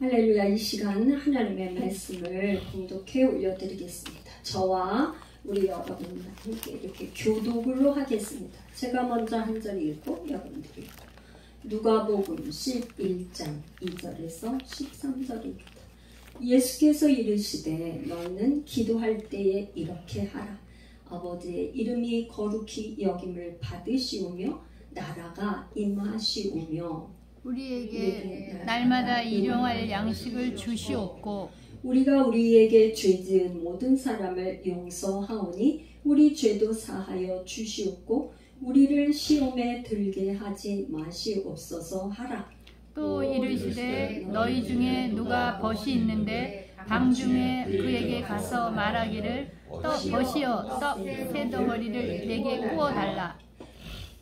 할렐루야. 이 시간 하나님의 말씀을 공독해 올려드리겠습니다. 저와 우리 여러분 함께 이렇게 교독으로 하겠습니다. 제가 먼저 한 절 읽고 여러분들이 누가복음 11장 2절에서 13절입니다. 예수께서 이르시되 너희는 기도할 때에 이렇게 하라. 아버지의 이름이 거룩히 여김을 받으시오며 나라가 임하시오며 우리에게 날마다 일용할 양식을 주시옵고 우리가 우리에게 죄 지은 모든 사람을 용서하오니 우리 죄도 사하여 주시옵고 우리를 시험에 들게 하지 마시옵소서 하라. 또 이르시되 너희 중에 누가 벗이 있는데 방중에 그에게 가서 말하기를 벗이여 떡 세 덩어리를 내게 구워달라.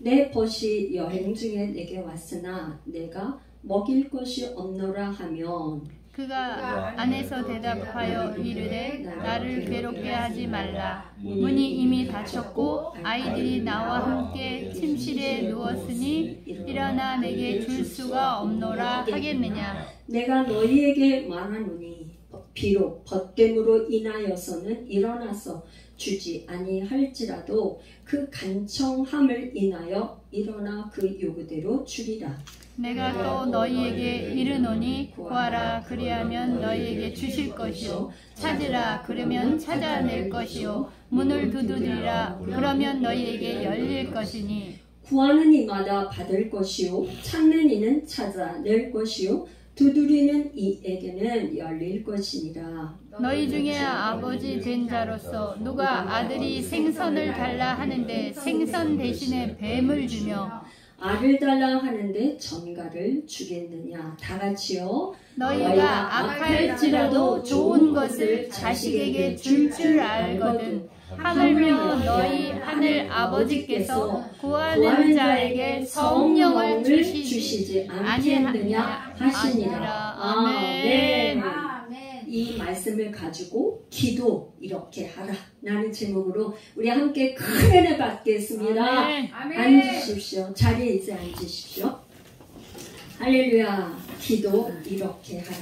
내 벗이 여행 중에 내게 왔으나 내가 먹일 것이 없노라 하면 그가 안에서 대답하여 이르되 나를 괴롭게 하지 말라. 문이 이미 닫혔고 아이들이 나와 함께 침실에 누웠으니 일어나 내게 줄 수가 없노라 하겠느냐. 내가 너희에게 말하노니 비록 벗됨으로 인하여서는 일어나서 주지 아니할지라도 그 간청함을 인하여 일어나 그 요구대로 주리라. 내가 또 너희에게 이르노니 구하라 그리하면 너희에게 주실 것이요 찾으라 그러면 찾아낼 것이요 문을 두드리라 그러면 너희에게 열릴 것이니 구하는 이마다 받을 것이요 찾는 이는 찾아낼 것이요 두드리는 이에게는 열릴 것이니라. 너희 중에 아버지 된 자로서 누가 아들이 생선을 달라 하는데 생선 대신에 뱀을 주며 알을 달라 하는데 전갈을 주겠느냐. 다 같이요. 너희가 악할지라도 좋은 것을 자식에게 줄 알거든 하물며 너희 하늘 아버지께서 구하는 자에게 성령을 주시지 아니하느냐 하시니라. 아멘. 이 말씀을 가지고 기도 이렇게 하라 라는 제목으로 우리 함께 큰 은혜 받겠습니다. 아멘. 앉으십시오. 자리에 이제 앉으십시오. 할렐루야. 기도 이렇게 하라.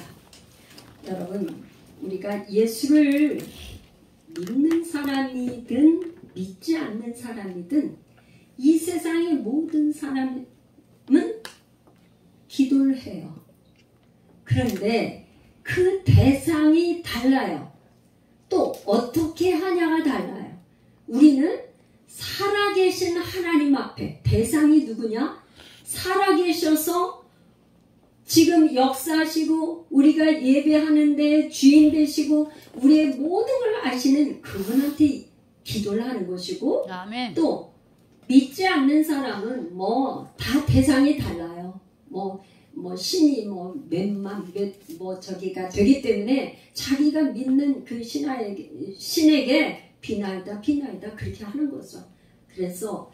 여러분 우리가 예수를 믿는 사람이든 믿지 않는 사람이든 이 세상의 모든 사람은 기도를 해요. 그런데 그 대상이 달라요. 또 어떻게 하냐가 달라요. 우리는 살아계신 하나님 앞에 대상이 누구냐? 살아계셔서 지금 역사하시고 우리가 예배하는데 주인 되시고 우리의 모든 걸 아시는 그분한테 기도를 하는 것이고 아멘. 또 믿지 않는 사람은 다 대상이 달라요. 신이 저기가 되기 때문에 자기가 믿는 그 신에게 비나이다 그렇게 하는 거죠. 그래서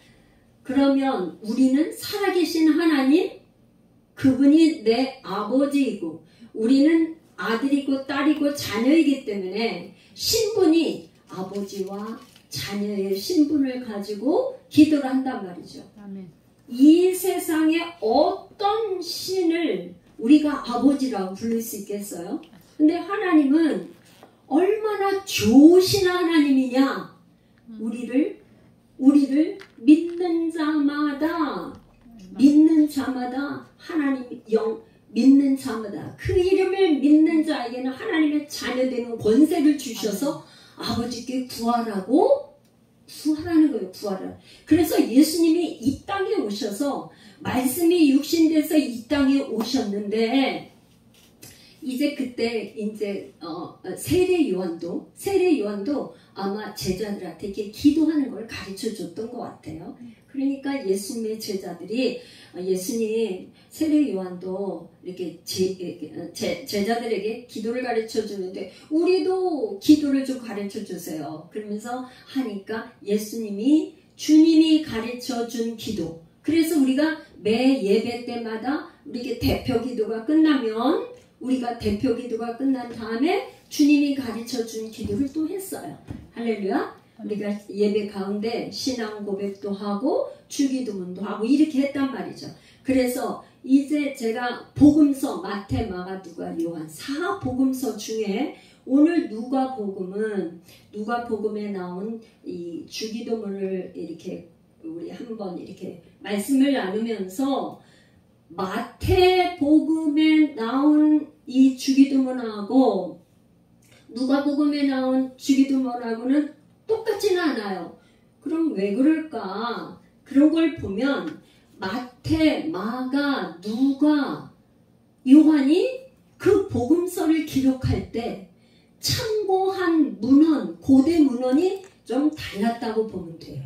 그러면 우리는 살아계신 하나님 그분이 내 아버지이고 우리는 아들이고 딸이고 자녀이기 때문에 신분이 아버지와 자녀의 신분을 가지고 기도를 한단 말이죠. 아멘. 이 세상에 어떤 신을 우리가 아버지라고 부를 수 있겠어요? 근데 하나님은 얼마나 좋으신 하나님이냐. 우리를 믿는 자마다 하나님 믿는 자마다 그 이름을 믿는 자에게는 하나님의 자녀되는 권세를 주셔서 아버지께 구하라는 거예요. 구하라. 그래서 예수님이 이 땅에 오셔서 말씀이 육신돼서 이 땅에 오셨는데 이제 그때 세례 요한도 아마 제자들한테 이렇게 기도하는 걸 가르쳐 줬던 것 같아요. 그러니까 예수님의 제자들이 예수님 세례 요한도 이렇게 제자들에게 기도를 가르쳐 주는데 우리도 기도를 좀 가르쳐 주세요. 그러면서 하니까 주님이 가르쳐 준 기도. 그래서 우리가 매 예배 때마다 우리게 대표 기도가 끝나면 우리가 대표 기도가 끝난 다음에 주님이 가르쳐 준 기도를 또 했어요. 할렐루야. 우리가 예배 가운데 신앙 고백도 하고 주기도문도 하고 이렇게 했단 말이죠. 그래서 이제 제가 복음서 마태, 마가, 누가, 요한 4복음서 중에 오늘 누가복음에 나온 이 주기도문을 이렇게 우리 한번 이렇게 말씀을 나누면서 마태복음에 나온 이 주기도문하고 누가복음에 나온 주기도문하고는 똑같지는 않아요. 그럼 왜 그럴까? 그런 걸 보면 마태, 마가, 누가, 요한이 그 복음서를 기록할 때 참고한 문헌, 고대 문헌이 좀 달랐다고 보면 돼요.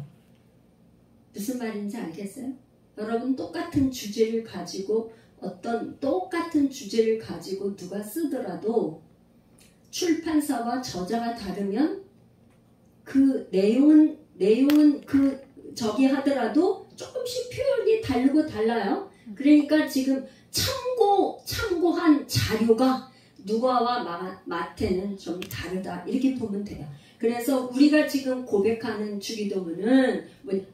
무슨 말인지 알겠어요? 여러분 똑같은 주제를 가지고 누가 쓰더라도 출판사와 저자가 다르면 그 내용은 저기 하더라도 조금씩 표현이 다르고 달라요. 그러니까 지금 참고한 자료가 누가와 마태는 좀 다르다 이렇게 보면 돼요. 그래서 우리가 지금 고백하는 주기도문은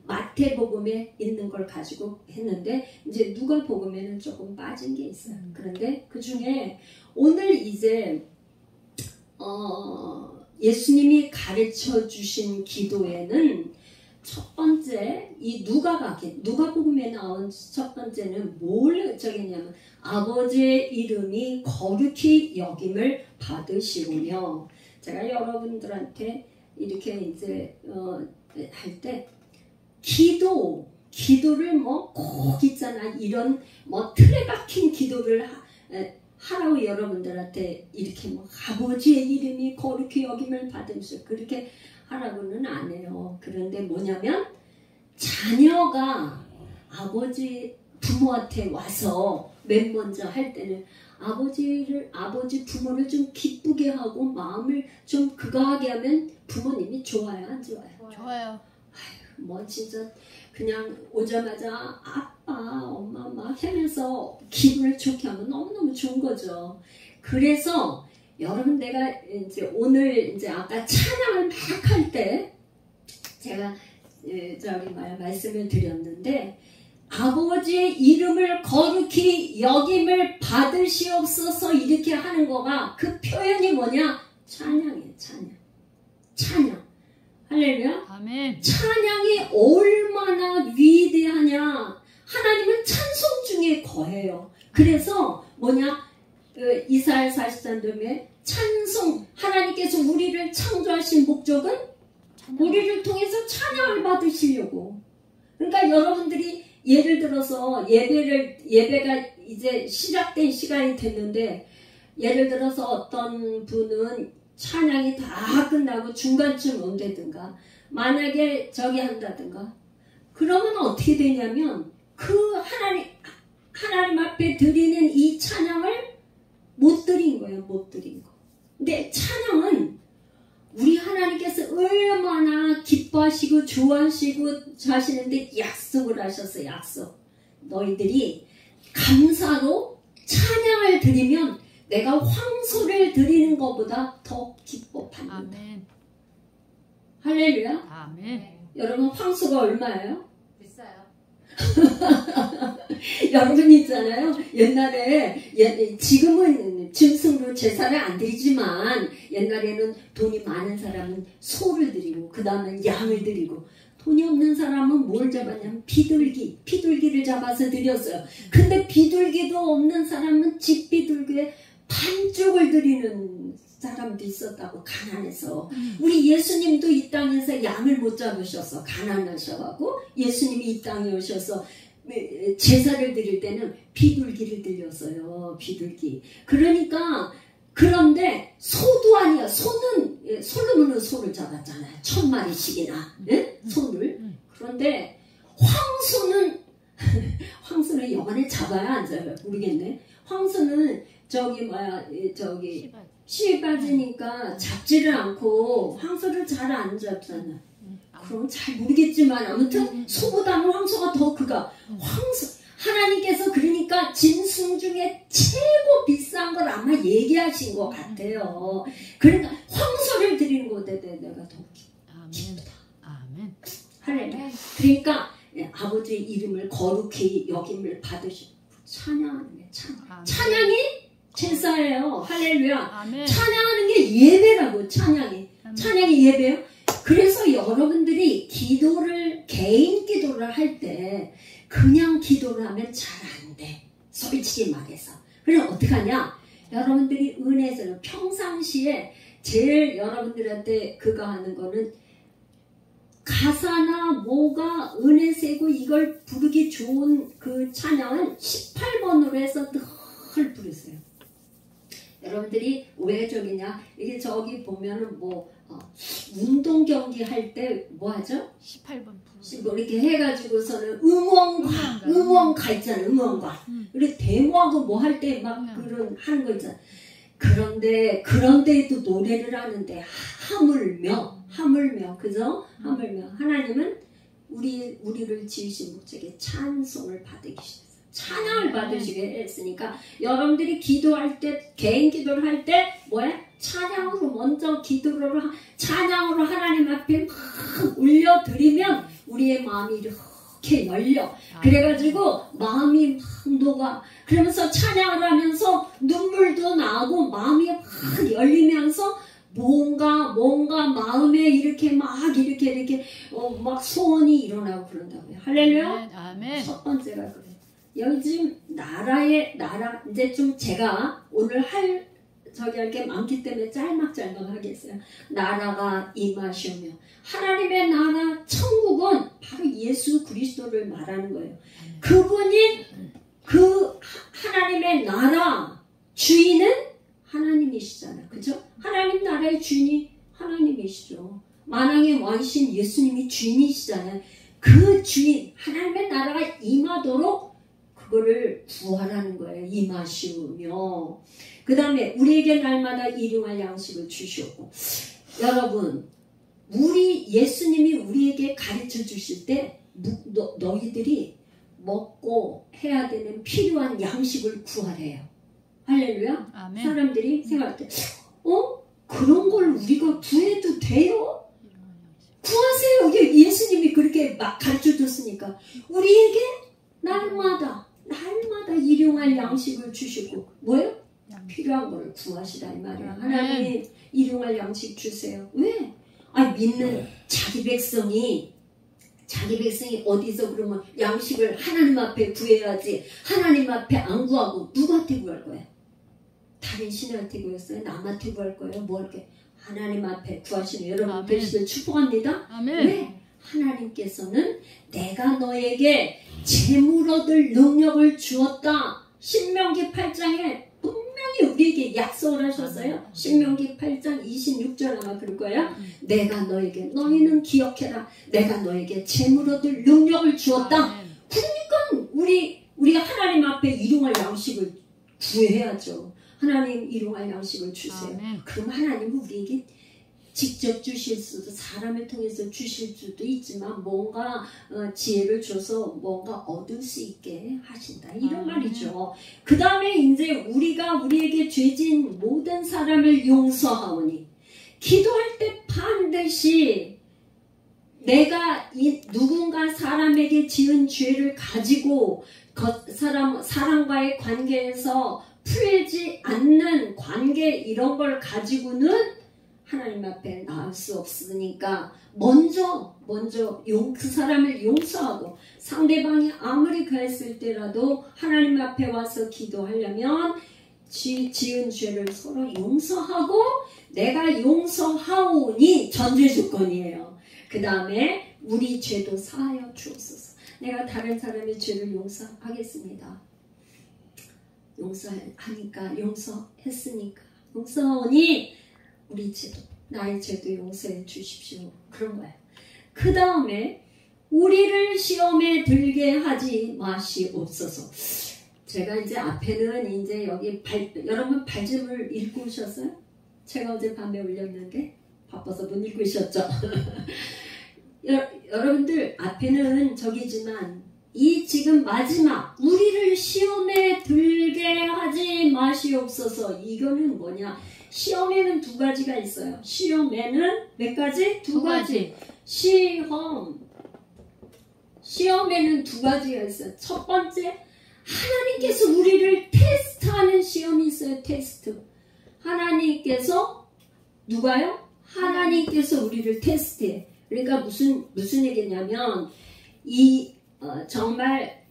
마태복음에 있는 걸 가지고 했는데 이제 누가복음에는 조금 빠진 게 있어요. 그런데 그 중에 오늘 이제 예수님이 가르쳐 주신 기도에는 첫 번째 이 누가복음에 나온 첫 번째는 뭘 적였냐면 아버지의 이름이 거룩히 여김을 받으시오며, 제가 여러분들한테 이렇게 이제 할 때 기도를 뭐 꼭 있잖아, 이런 뭐 틀에 박힌 기도를 하라고 여러분들한테 이렇게 뭐 아버지의 이름이 거룩히 여김을 받으시오 그렇게 하라고는 안 해요. 그런데 뭐냐면 자녀가 부모한테 와서 맨 먼저 할 때는 아버지 부모를 좀 기쁘게 하고 마음을 좀 그거하게 하면 부모님이 좋아요, 안 좋아요? 좋아요. 아휴, 뭐 진짜 그냥 오자마자 아빠, 엄마 막 하면서 기분을 좋게 하면 너무너무 좋은 거죠. 그래서 여러분 내가 이제 오늘 이제 아까 찬양을 막 할 때 제가 말씀을 드렸는데 아버지의 이름을 거룩히 여김을 받으시옵소서 이렇게 하는 거가 그 표현이 뭐냐? 찬양이에요. 찬양. 할렐루야. 아멘. 찬양이 얼마나 위대하냐. 하나님은 찬송 중에 거해요. 그래서 뭐냐? 이사야 43장에 찬송, 하나님께서 우리를 창조하신 목적은 우리를 통해서 찬양을 받으시려고. 그러니까 여러분들이 예를 들어서 예배가 이제 시작된 시간이 됐는데 예를 들어서 어떤 분은 찬양이 다 끝나고 중간쯤 온다든가 만약에 저기 한다든가 그러면 어떻게 되냐면 그 하나님 앞에 드리는 이 찬양을 못 드린 거예요. 못 드린 거. 근데 찬양은 우리 하나님께서 얼마나 기뻐하시고 좋아하시고 하시는데 약속을 하셨어요. 약속. 너희들이 감사로 찬양을 드리면 내가 황소를 드리는 것보다 더 기뻐 받는다. 아멘. 할렐루야. 아멘. 여러분 황소가 얼마예요? 비싸요. 여러분 있잖아요. 옛날에 지금은 짐승으로 제사를 안 드리지만 옛날에는 돈이 많은 사람은 소를 드리고 그 다음에 양을 드리고 돈이 없는 사람은 뭘 잡았냐면 비둘기를 잡아서 드렸어요. 근데 비둘기도 없는 사람은 집비둘기에 반쪽을 드리는 사람도 있었다고, 가난해서. 우리 예수님도 이 땅에서 양을 못 잡으셔서 가난하셔가지고 예수님이 이 땅에 오셔서 제사를 드릴 때는 비둘기를 드렸어요. 비둘기. 그러니까 그런데 소도 아니야. 소는 솔로몬은 소를 잡았잖아요. 1000마리씩이나 소를. 그런데 황소는 영원히 잡아야 안 잡아요. 모르겠네. 황소는 씨에 빠지니까 잡지를 않고 황소를 잘 안 잡잖아. 그럼 잘 모르겠지만 아무튼 소보다는 황소가 더 황소. 하나님께서 그러니까 짐승 중에 최고 비싼 걸 아마 얘기하신 것 같아요. 그러니까 황소를 드리는 것에 내가 더 기쁘다. 아멘. 할렐루야. 그러니까 아버지의 이름을 거룩히 여김을 받으시고 찬양하는 게 찬양이 제사예요. 할렐루야. 아멘. 찬양하는 게 예배라고. 찬양이 예배예요. 그래서 여러분들이 개인 기도를 할 때 그냥 기도를 하면 잘 안 돼. 솔직히 말해서. 그럼 어떡하냐? 여러분들이 은혜에서는 평상시에 제일 여러분들한테 그거 하는 거는 가사나 뭐가 은혜세고 이걸 부르기 좋은 그 찬양은 18번으로 해서 늘 부르세요. 여러분들이 왜 저기냐? 이게 저기 보면은 뭐 운동 경기 할 때 뭐 하죠? 18번 뭐 이렇게 해가지고서는 응원가 있잖아. 응원가. 그리고 데모하고 뭐 할 때 막 그런 하는 거 있잖아. 그런데도 노래를 하는데 하물며 그죠? 하물며 하나님은 우리를 지으신 목적에 찬송을 받으시게 했어요. 찬양을 받으시게 했으니까 여러분들이 기도할 때 개인 기도를 할 때 뭐야? 찬양으로 먼저 찬양으로 하나님 앞에 막 올려드리면 우리의 마음이 이렇게 열려. 그래가지고 마음이 막 녹아. 그러면서 찬양을 하면서 눈물도 나고 마음이 막 열리면서 뭔가 마음에 이렇게 막 막 소원이 일어나고 그런다고요. 할렐루야. 아멘. 첫 번째가 그래요. 여기 지금 나라 이제 좀 제가 오늘 할 게 많기 때문에 짤막짤막 하겠어요. 나라가 임하시오며 하나님의 나라 천국은 바로 예수 그리스도를 말하는 거예요. 그분이 그 하나님의 나라 주인은 하나님이시잖아요. 그죠? 하나님 나라의 주인이 하나님이시죠. 만왕의 왕이신 예수님이 주인이시잖아요. 그 주인 하나님의 나라가 임하도록 그거를 구하라는 거예요. 임하시오며 그 다음에 우리에게 날마다 일용할 양식을 주시옵고. 여러분 예수님이 우리에게 가르쳐 주실 때 너희들이 먹고 해야 되는 필요한 양식을 구하래요. 할렐루야. 아멘. 사람들이 생각할 때 그런 걸 우리가 구해도 돼요? 구하세요. 예수님이 그렇게 막 가르쳐 줬으니까 우리에게 날마다 일용할 양식을 주시고 뭐예요? 필요한 걸 구하시라 이 말이에요. 하나님 일용할 양식 주세요. 왜? 믿는 자기 백성이 어디서 그러면 양식을 하나님 앞에 구해야지. 하나님 앞에 안 구하고 누구한테 구할 거야? 다른 신한테 구했어요? 남한테 구할 거예요? 뭐 이렇게 하나님 앞에 구하시는 여러분 계시길 축복합니다. 아멘. 왜? 하나님께서는 내가 너에게 재물 얻을 능력을 주었다. 신명기 8장에 분명히 우리에게 약속을 하셨어요. 신명기 8장 26절 아마 그럴 거야. 내가 너희는 기억해라. 내가 너에게 재물 얻을 능력을 주었다. 그러니까 우리가 하나님 앞에 일용할 양식을 구해야죠. 하나님 일용할 양식을 주세요. 그럼 하나님은 우리에게 직접 주실 수도 사람을 통해서 주실 수도 있지만 뭔가 지혜를 줘서 뭔가 얻을 수 있게 하신다 이런 말이죠. 그 다음에 이제 우리에게 죄진 모든 사람을 용서하오니 기도할 때 반드시 내가 누군가 사람에게 지은 죄를 가지고 사람과의 관계에서 풀지 않는 관계 이런 걸 가지고는 하나님 앞에 나올 수 없으니까 먼저 그 사람을 용서하고 상대방이 아무리 그랬을 때라도 하나님 앞에 와서 기도하려면 지은 죄를 서로 용서하고 내가 용서하오니 전제 조건이에요. 그 다음에 우리 죄도 사하여 주옵소서. 내가 다른 사람의 죄를 용서하겠습니다. 용서했으니까 용서하오니 우리 죄도 나의 죄도 용서해 주십시오. 그런 거예요. 그 다음에 우리를 시험에 들게 하지 마시옵소서. 제가 이제 앞에는 이제 여기 여러분 발짐을 읽고 오셨어요? 제가 어제 밤에 올렸는데 바빠서 못 읽고 오셨죠? 여러분들 앞에는 저기지만 이 지금 마지막 우리를 시험에 들게 하지 마시옵소서. 이거는 뭐냐? 시험에는 두 가지가 있어요. 시험에는 몇 가지? 두 가지. 시험에는 두 가지가 있어요. 첫 번째, 하나님 하나님께서 우리를 테스트하는 시험이 있어요. 테스트. 하나님께서 누가요? 하나님께서 우리를 테스트해. 그러니까 무슨 얘기냐면 정말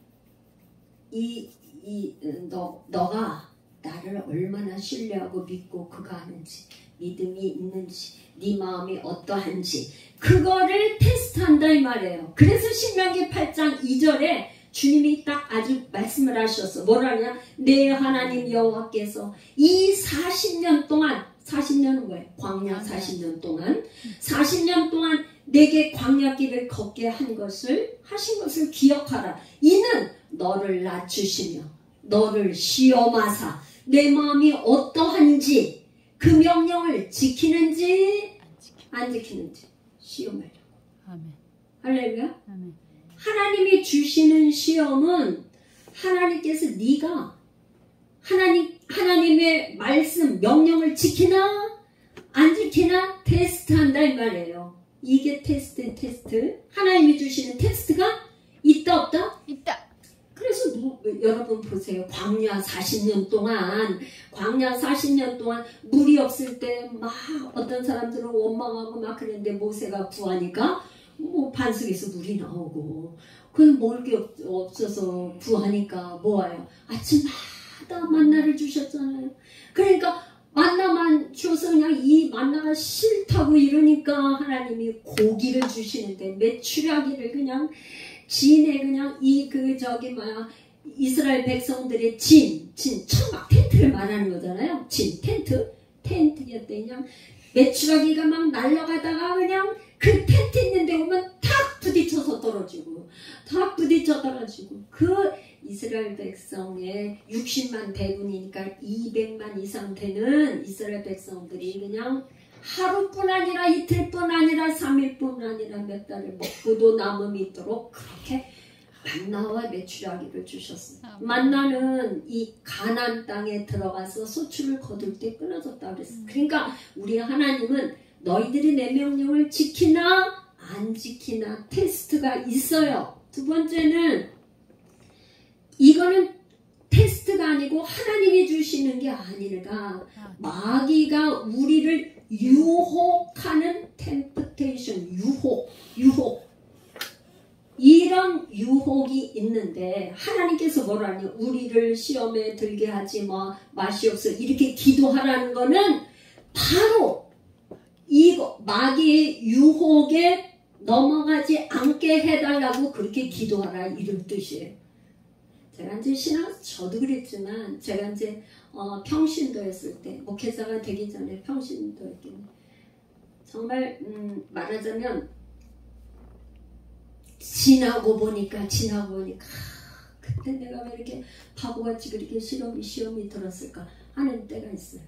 너가 나를 얼마나 신뢰하고 믿고 그가 하는지, 믿음이 있는지, 네 마음이 어떠한지 그거를 테스트한다 이 말이에요. 그래서 신명기 8장 2절에 주님이 딱 아주 말씀을 하셨어. 뭐라냐? 내 하나님 여호와께서 이 40년 동안, 40년은 뭐예요? 광야 40년 동안, 40년 동안 내게 광야길을 걷게 하신 것을 기억하라. 이는 너를 낮추시며 너를 시험하사 내 마음이 어떠한지 그 명령을 지키는지 안 지키는지 시험하려고. 아멘. 할렐루야. 아멘. 하나님이 주시는 시험은 하나님께서 네가 하나님의 말씀 명령을 지키나 안 지키나 테스트한다 이 말이에요. 이게 테스트. 하나님이 주시는 테스트가 있다 없다? 있다. 그래서 여러분 보세요. 광야 40년 동안 물이 없을 때 막 어떤 사람들은 원망하고 막 그랬는데 모세가 구하니까 뭐 반석에서 물이 나오고, 그냥 먹을 게 없어서 구하니까 뭐예요? 아침마다 만나를 주셨잖아요. 그러니까 만나만 줘서 그냥 이 만나가 싫다고 이러니까 하나님이 고기를 주시는데 메추라기를 그냥 진에 그냥 이스라엘 백성들의 천막 텐트를 말하는 거잖아요. 텐트였대. 그냥 메추라기가 막 날아가다가 그냥 그 텐트 있는 데 오면 탁 부딪혀 떨어지고 그 이스라엘 백성의 60만 대군이니까 200만 이상 되는 이스라엘 백성들이 그냥 하루뿐 아니라 이틀뿐 아니라 3일뿐 아니라 몇 달을 먹고도 남음이 있도록 그렇게 만나와 메추라기를 주셨어요. 만나는 이 가나안 땅에 들어가서 소출을 거둘 때 끊어졌다 그랬어요. 그러니까 우리 하나님은 너희들이 내 명령을 지키나 안 지키나 테스트가 있어요. 두 번째는 이거는 테스트가 아니고 하나님이 주시는 게 아니라 마귀가 우리를 유혹하는 템프테이션, 유혹. 이런 유혹이 있는데 하나님께서 뭐라니? 우리를 시험에 들게 하지 마시옵소서 이렇게 기도하라는 거는 바로 이거 마귀의 유혹에 넘어가지 않게 해달라고 그렇게 기도하라 이런 뜻이에요. 제가 이제 저도 그랬지만 제가 이제 평신도 했을 때 목회자가 되기 전에 평신도 했겠네. 정말 말하자면 지나고 보니까 그때 내가 왜 이렇게 바보같이 그렇게 시험이 들었을까 하는 때가 있어요.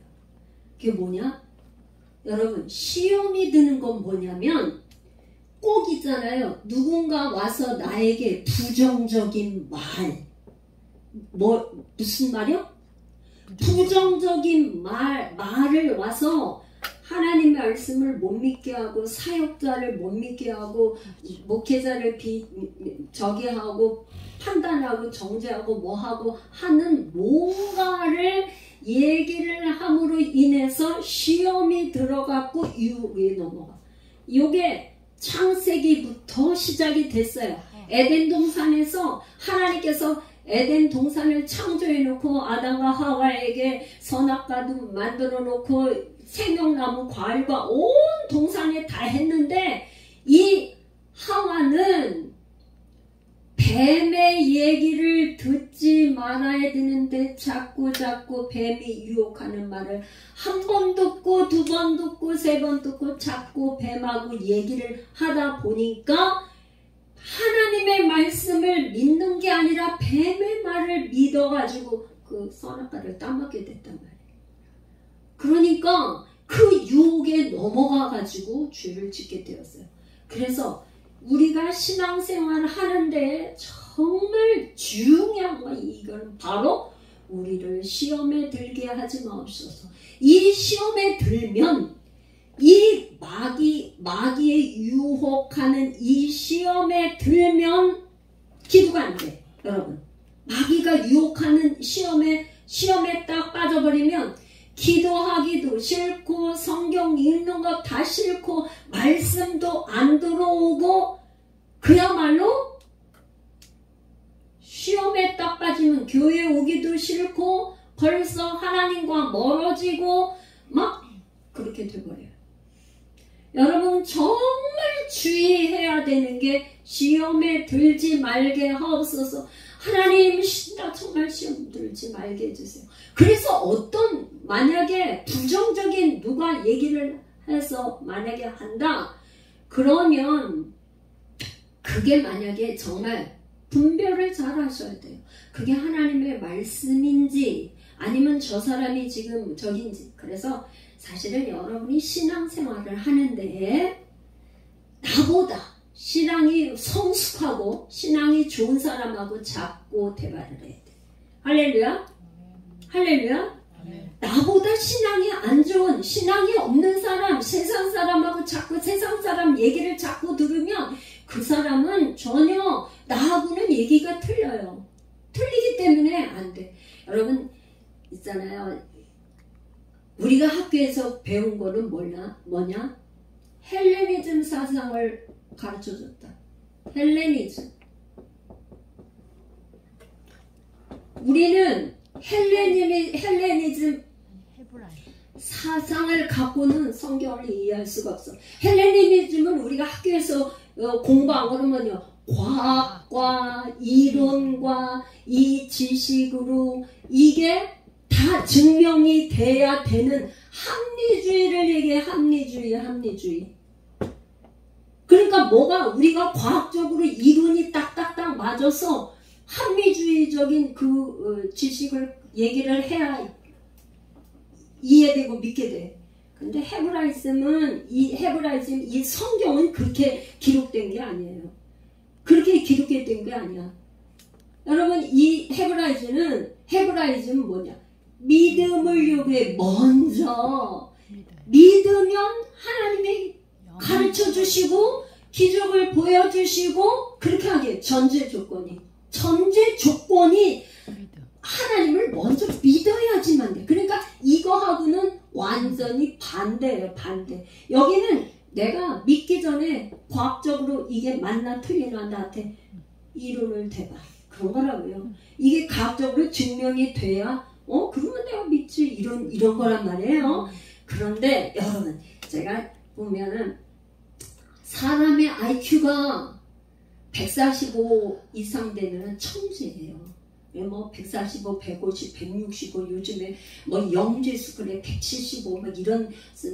그게 뭐냐? 여러분 시험이 드는 건 뭐냐면 꼭 있잖아요. 누군가 와서 나에게 부정적인 무슨 말이요? 부정적인 말을 와서 하나님의 말씀을 못 믿게 하고 사역자를 못 믿게 하고 목회자를 저기하고 판단하고 정죄하고 뭐하고 하는 뭔가를 얘기를 함으로 인해서 시험이 들어갔고 유혹에 넘어가. 이게 창세기부터 시작이 됐어요. 에덴 동산에서 하나님께서 에덴 동산을 창조해 놓고 아담과 하와에게 선악과도 만들어 놓고 생명나무 과일과 온 동산에 다 했는데 이 하와는 뱀의 얘기를 듣지 말아야 되는데 자꾸 뱀이 유혹하는 말을 한 번 듣고 두 번 듣고 세 번 듣고 자꾸 뱀하고 얘기를 하다 보니까 하나님의 말씀을 믿는 게 아니라 뱀의 말을 믿어가지고 그 선악과를 따먹게 됐단 말이에요. 그러니까 그 유혹에 넘어가가지고 죄를 짓게 되었어요. 그래서 우리가 신앙생활을 하는데 정말 중요한 건 이건 바로 우리를 시험에 들게 하지 마옵소서. 이 시험에 들면 이 마귀의 유혹하는 이 시험에 들면 기도가 안 돼. 여러분 마귀가 유혹하는 시험에 딱 빠져버리면 기도하기도 싫고 성경 읽는 거 다 싫고 말씀도 안 들어오고 그야말로 시험에 딱 빠지면 교회 오기도 싫고 벌써 하나님과 멀어지고 막 그렇게 돼버려요. 여러분 정말 주의해야 되는 게 시험에 들지 말게 하옵소서. 하나님 나 정말 시험 들지 말게 해주세요. 그래서 어떤 만약에 부정적인 누가 얘기를 해서 만약에 한다 그러면 그게 만약에 정말 분별을 잘 하셔야 돼요. 그게 하나님의 말씀인지 아니면 저 사람이 지금 저긴지. 그래서 사실은 여러분이 신앙생활을 하는데 나보다 신앙이 성숙하고 신앙이 좋은 사람하고 자꾸 대화를 해야 돼. 할렐루야? 할렐루야? 나보다 신앙이 안 좋은 신앙이 없는 사람 세상 사람하고 자꾸 세상 사람 얘기를 자꾸 들으면 그 사람은 전혀 나하고는 얘기가 틀려요. 틀리기 때문에 안 돼. 여러분 있잖아요. 우리가 학교에서 배운 거는 뭐냐? 헬레니즘 사상을 가르쳐줬다. 헬레니즘. 우리는 헬레니즘 사상을 갖고는 성경을 이해할 수가 없어. 헬레니즘은 우리가 학교에서 공부한 거는요. 과학과 이론과 이 지식으로 이게 다 증명이 돼야 되는 합리주의를 얘기해. 합리주의. 그러니까 뭐가 우리가 과학적으로 이론이 딱딱딱 맞아서 합리주의적인 그 지식을 얘기를 해야 이해되고 믿게 돼. 근데 헤브라이즘은 이 성경은 그렇게 기록된 게 아니에요. 그렇게 기록된 게 아니야. 여러분 이 헤브라이즘은 뭐냐? 믿음을 요구해. 먼저 믿으면 하나님이 가르쳐 주시고 기적을 보여주시고 그렇게 하게. 전제 조건이 하나님을 먼저 믿어야지만 돼. 그러니까 이거하고는 완전히 반대예요. 반대. 여기는 내가 믿기 전에 과학적으로 이게 맞나 틀리나 나한테 이론을 대봐. 그런 거라고요. 이게 과학적으로 증명이 돼야 그러면 내가 믿지. 이런 거란 말이에요. 그런데 여러분 제가 보면은 사람의 IQ가 145 이상 되면 천재예요. 뭐 145, 150, 165 요즘에 뭐 영재수 그래 175 막 이런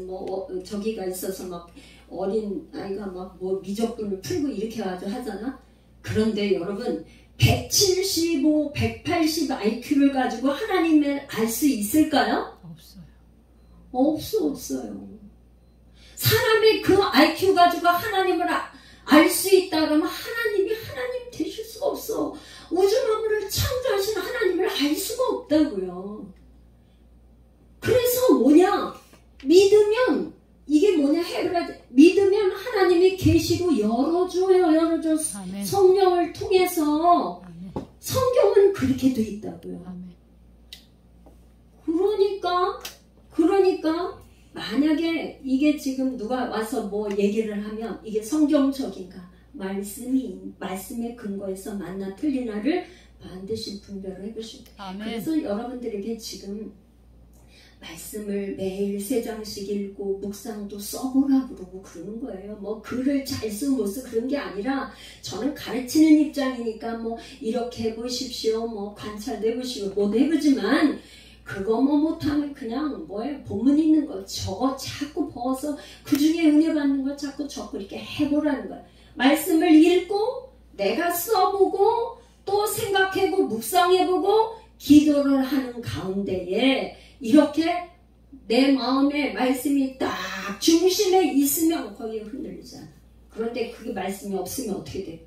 뭐 저기가 있어서 막 어린 아이가 막 뭐 미적분을 풀고 이렇게 하잖아. 그런데 여러분 175, 180 IQ를 가지고 하나님을 알 수 있을까요? 없어요. 사람의 그 IQ 가지고 하나님을 알 수 있다 그러면 하나님이 하나님 되실 수가 없어. 우주 만물을 창조하신 하나님을 알 수가 없다고요. 그래서 믿으면 이게 믿으면 하나님이 계시고 열어줘요. 아멘. 성령을 통해서. 아멘. 성경은 그렇게 돼 있다고요. 아멘. 그러니까 만약에 이게 지금 누가 와서 뭐 얘기를 하면 이게 성경적인가 말씀의 근거에서 맞나 틀리나를 반드시 분별을 해보시고. 그래서 여러분들에게 지금 말씀을 매일 3장씩 읽고 묵상도 써보라 그러고 그러는 거예요. 뭐 글을 잘 쓰고 못 쓰고 그런 게 아니라 저는 가르치는 입장이니까 뭐 이렇게 해보십시오. 뭐 관찰해 보시고 못 해보지만 그거 뭐 못하면 그냥 본문 있는 거 저거 자꾸 벗어 그 중에 은혜 받는 거 자꾸 적고 이렇게 해보라는 거야. 말씀을 읽고 내가 써보고 또 생각해보고 묵상해보고 기도를 하는 가운데에 이렇게 내 마음에 말씀이 딱 중심에 있으면 거기에 흔들리지 않아. 그런데 그게 말씀이 없으면 어떻게 돼?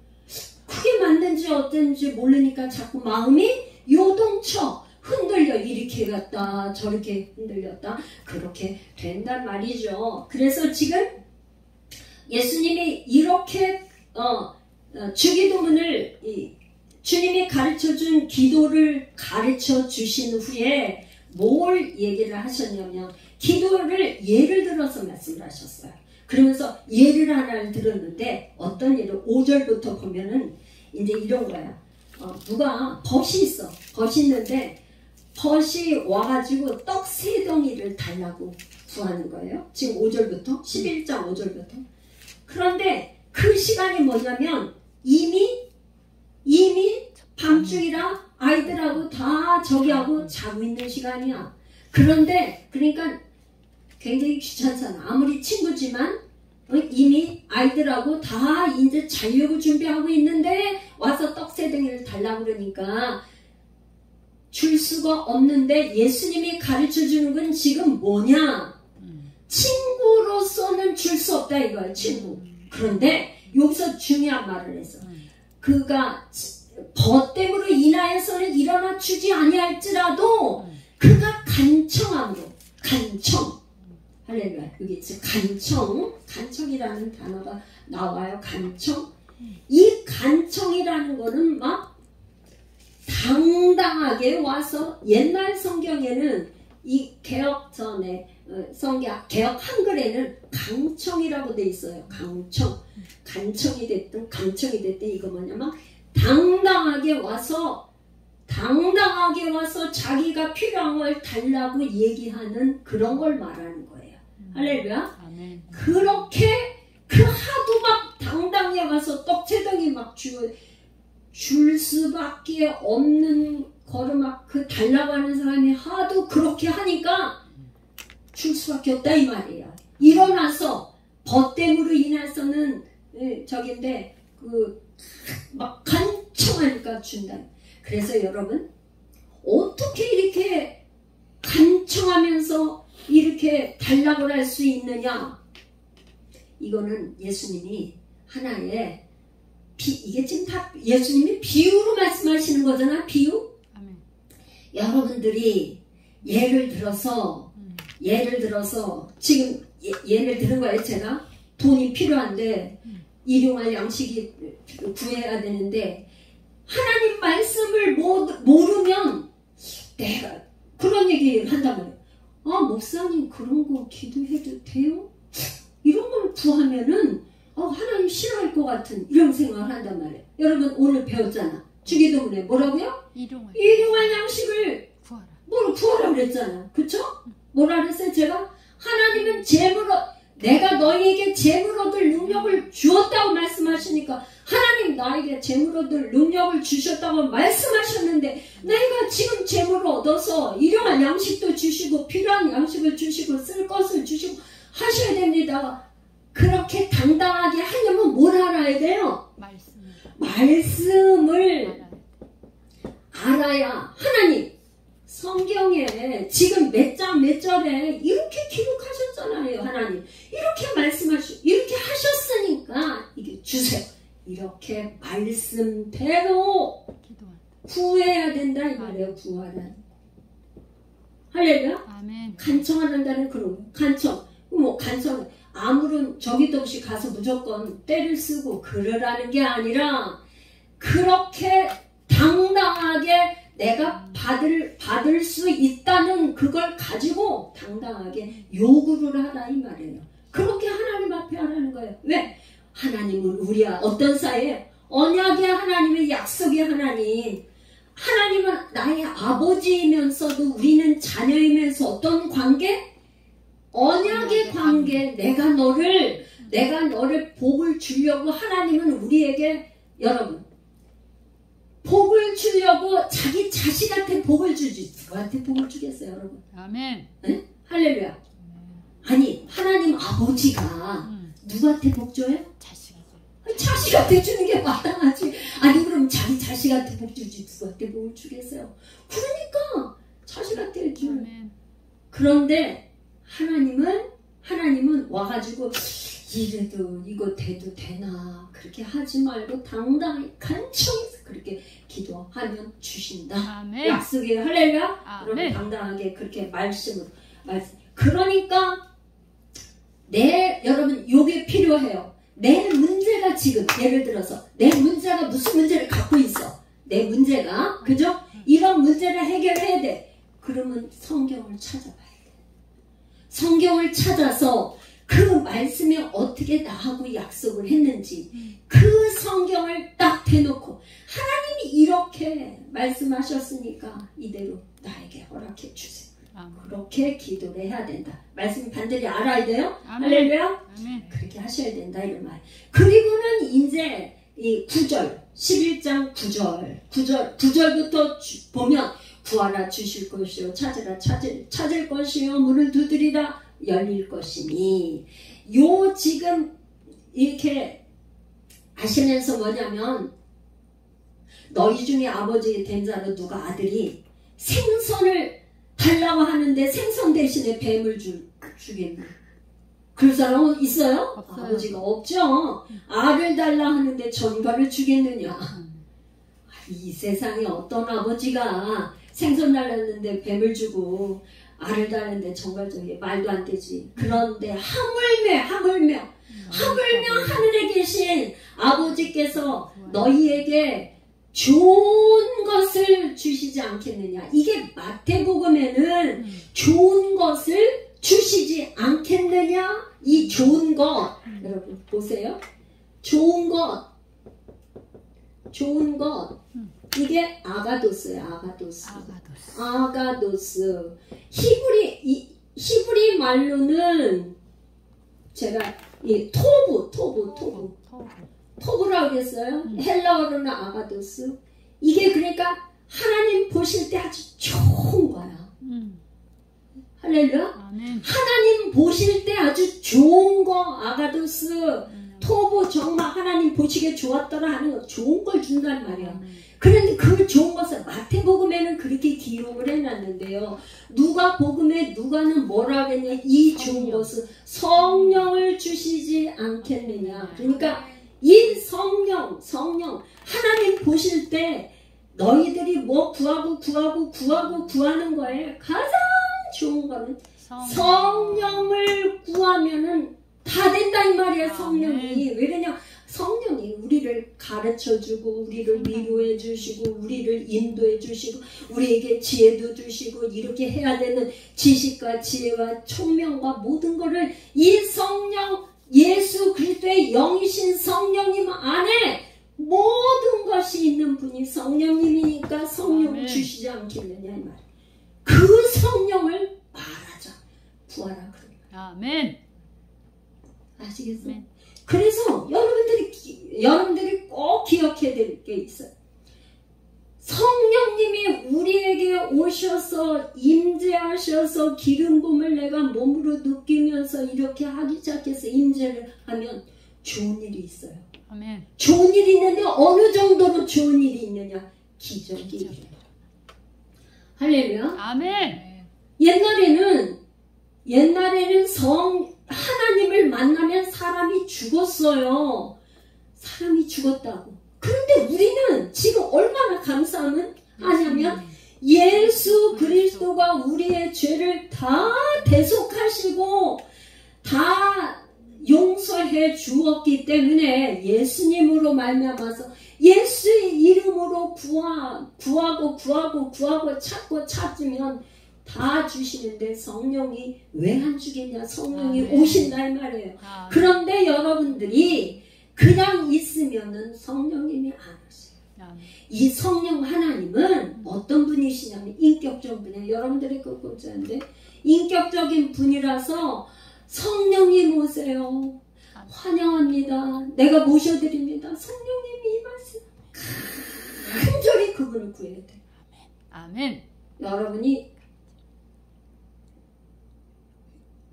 그게 맞는지 어떤지 모르니까 자꾸 마음이 요동쳐 흔들려. 이렇게 갔다 저렇게 흔들렸다 그렇게 된단 말이죠. 그래서 지금 예수님이 이렇게 주기도문을 주님이 가르쳐준 기도를 가르쳐 주신 후에 뭘 얘기를 하셨냐면 기도를 예를 들어서 말씀을 하셨어요. 그러면서 예를 하나를 들었는데 어떤 예를 5절부터 보면은 이제 이런 거야. 누가 벗이 있어. 벗이 있는데 벗이 와가지고 떡 3덩이를 달라고 구하는 거예요. 지금 5절부터 11장 5절부터. 그런데 그 시간이 뭐냐면 이미 밤중이라 아이들하고 다 저기하고 자고 있는 시간이야. 그런데 그러니까 굉장히 귀찮잖아. 아무리 친구지만 이미 아이들하고 다 이제 자려고 준비하고 있는데 와서 떡 3덩이를 달라고 그러니까 줄 수가 없는데 예수님이 가르쳐주는 건 지금 뭐냐? 친구로서는 줄 수 없다 이거야. 친구. 그런데 여기서 중요한 말을 했어. 그가 벗됨으로 인하여서는 일어나 주지 아니할지라도 그가 간청함으로 간청 할렐루야. 여기 간청이라는 단어가 나와요. 간청. 이 간청이라는 거는 막 당당하게 와서 옛날 성경에는 이 개혁 전에 개혁 한글에는 강청이라고 돼 있어요. 간청이 됐든 이거 뭐냐면 당당하게 와서 자기가 필요한 걸 달라고 얘기하는 그런 걸 말하는 거예요. 할렐루야. 아멘. 그렇게 그 하도 막 당당히 와서 떡 3덩이 막 줄 수밖에 없는 거를 막 그 달라고 하는 사람이 하도 그렇게 하니까 줄 수밖에 없다 이 말이에요. 일어나서 벗됨으로 인해서는 저긴데 그 막 간청하니까 준다. 그래서 여러분 어떻게 이렇게 간청하면서 이렇게 달라고 할 수 있느냐? 이거는 예수님이 하나의 이게 지금 다 예수님이 비유로 말씀하시는 거잖아. 비유. 아멘. 여러분들이 예를 들어서 지금 예를 들은 거예요. 제가 돈이 필요한데 일용할 양식이 구해야 되는데 하나님 말씀을 모르면 내가 그런 얘기를 한단 말이에요. 목사님 그런 거 기도해도 돼요? 이런 걸 구하면은 하나님 싫어할 것 같은 이런 생각을 한단 말이에요. 여러분 오늘 배웠잖아. 주기도문에 뭐라고요? 일용할 양식을 구하라 그랬잖아. 그쵸? 뭐라 그랬어요? 제가 하나님은 내가 너희에게 재물 얻을 능력을 주었다고 말씀하시니까 하나님 나에게 재물 얻을 능력을 주셨다고 말씀하셨는데 내가 지금 재물을 얻어서 일용할 양식도 주시고 필요한 양식을 주시고 쓸 것을 주시고 하셔야 됩니다. 그렇게 당당하게 하려면 뭘 알아야 돼요? 말씀을 알아야 하나님 성경에 지금 몇 장 몇 절에 이렇게 기록하셨잖아요. 하나님 이렇게 이렇게 하셨으니까 이게 주세요. 이렇게 말씀대로 구해야 된다 이 말이에요. 구하라. 할렐루야. 아멘. 간청한다는 그런 간청. 간청 아무런 저기도 없이 가서 무조건 때를 쓰고 그러라는 게 아니라 그렇게 당당하게 내가 받을 수 있다는 그걸 가지고 당당하게 요구를 하라 이 말이에요. 그렇게 하나님 앞에 하라는 거예요. 왜? 하나님은 우리와 어떤 사이에 언약의 하나님의 약속의 하나님. 하나님은 나의 아버지이면서도 우리는 자녀이면서 어떤 관계? 언약의 관계. 내가 너를 복을 주려고 하나님은 우리에게 여러분 복을 주려고 자기 자식한테 복을 주지 누구한테 복을 주겠어요 여러분? 아멘. 네? 할렐루야. 아니 하나님 아버지가 누구한테 복 줘요? 자식한테 주는 게 마땅하지. 아니 그럼 자기 자식한테 복 주지 누구한테 복을 주겠어요? 그러니까 자식한테 주는. 아멘. 그런데 하나님은 와가지고 이래도 이거 돼도 되나 그렇게 하지 말고 당당히 간청해서 그렇게 기도하면 주신다. 아멘. 약속이에요. 할렐루야. 아멘. 그럼 당당하게 그렇게 말씀. 그러니까 여러분 요게 필요해요. 내 문제가 지금 예를 들어서 내 문제가 무슨 문제를 갖고 있어. 내 문제가. 그죠? 이런 문제를 해결해야 돼. 그러면 성경을 찾아봐야 돼. 성경을 찾아서 그 말씀에 어떻게 나하고 약속을 했는지 그 성경을 딱 대놓고 하나님이 이렇게 말씀하셨으니까 이대로 나에게 허락해 주세요. 그렇게 기도를 해야 된다. 말씀 반드시 알아야 돼요. 할렐루야. 그렇게 하셔야 된다 이런 말. 그리고는 이제 이 9절 11장 9절부터 보면 구하라 주실 것이요 찾으라 찾을 것이요 문을 두드리라 열릴 것이니 요 지금 이렇게 하시면서 뭐냐면 너희 중에 아버지 된 자는 누가 아들이 생선을 달라고 하는데 생선 대신에 뱀을 주겠나? 그런 사람은 있어요? 없어요. 아버지가 없죠. 알을 달라 하는데 전갈을 주겠느냐? 이 세상에 어떤 아버지가 생선 달랐는데 뱀을 주고 알을 달는데 정말 저게 말도 안 되지. 그런데 하물며 하늘에 계신 아버지께서 너희에게 좋은 것을 주시지 않겠느냐. 이게 마태복음에는 좋은 것을 주시지 않겠느냐. 이 좋은 것 여러분 보세요. 좋은 것 이게 아가도스예요. 아가도스. 히브리 말로는 제가 이 토브라고 했어요. 헬라어로는 아가도스. 이게 그러니까 하나님 보실 때 아주 좋은 거야. 할렐루야. 하나님 보실 때 아주 좋은 거 아가도스. 토브 정말 하나님 보시기에 좋았더라 하는 거 좋은 걸 준단 말이야. 그런데 그 좋은 것을 마태복음에는 그렇게 기록을 해놨는데요. 누가복음에 누가는 뭐라 그랬냐. 이 좋은 것은 성령을 주시지 않겠느냐. 그러니까 이 성령 하나님 보실 때 너희들이 뭐 구하는 거에 가장 좋은 거는 성령을 구하면은 다 된다 이 말이야. 성령이. 왜냐면 성령이 우리를 가르쳐주고 우리를 위로해 주시고 우리를 인도해 주시고 우리에게 지혜도 주시고 이렇게 해야 되는 지식과 지혜와 총명과 모든 것을 이 성령 예수 그리스도의 영이신 성령님 안에 모든 것이 있는 분이 성령님이니까 성령을 주시지 않겠느냐 이 말. 그 성령을 말하자. 구하라 그러면. 아멘. 아시겠어요? 아멘. 그래서 여러분들이 꼭 기억해야 될 게 있어요. 성령님이 우리에게 오셔서 임재하셔서 기름 부음을 내가 몸으로 느끼면서 이렇게 하기 시작해서 임재를 하면 좋은 일이 있어요. 아멘. 좋은 일이 있는데 어느 정도로 좋은 일이 있느냐? 기적이 있어요. 할렐루야. 아멘. 옛날에는 하나님을 만나면 사람이 죽었어요. 사람이 죽었다고. 그런데 우리는 지금 얼마나 감사하면 하냐면 예수 그리스도가 우리의 죄를 다 대속하시고 다 용서해 주었기 때문에 예수님으로 말미암아서 예수의 이름으로 구하고 찾으면 다 주시는데 성령이 왜 안 주겠냐. 성령이 오신다 이 말이에요. 그런데 여러분들이 그냥 있으면은 성령님이 안 오세요. 이 성령 하나님은 어떤 분이시냐면 인격적인 분이에요. 여러분들이 그거 보자는데 인격적인 분이라서 성령님 오세요. 환영합니다. 내가 모셔드립니다. 성령님이 이 말씀 간절히 그분을 구해야 돼. 아멘. 여러분이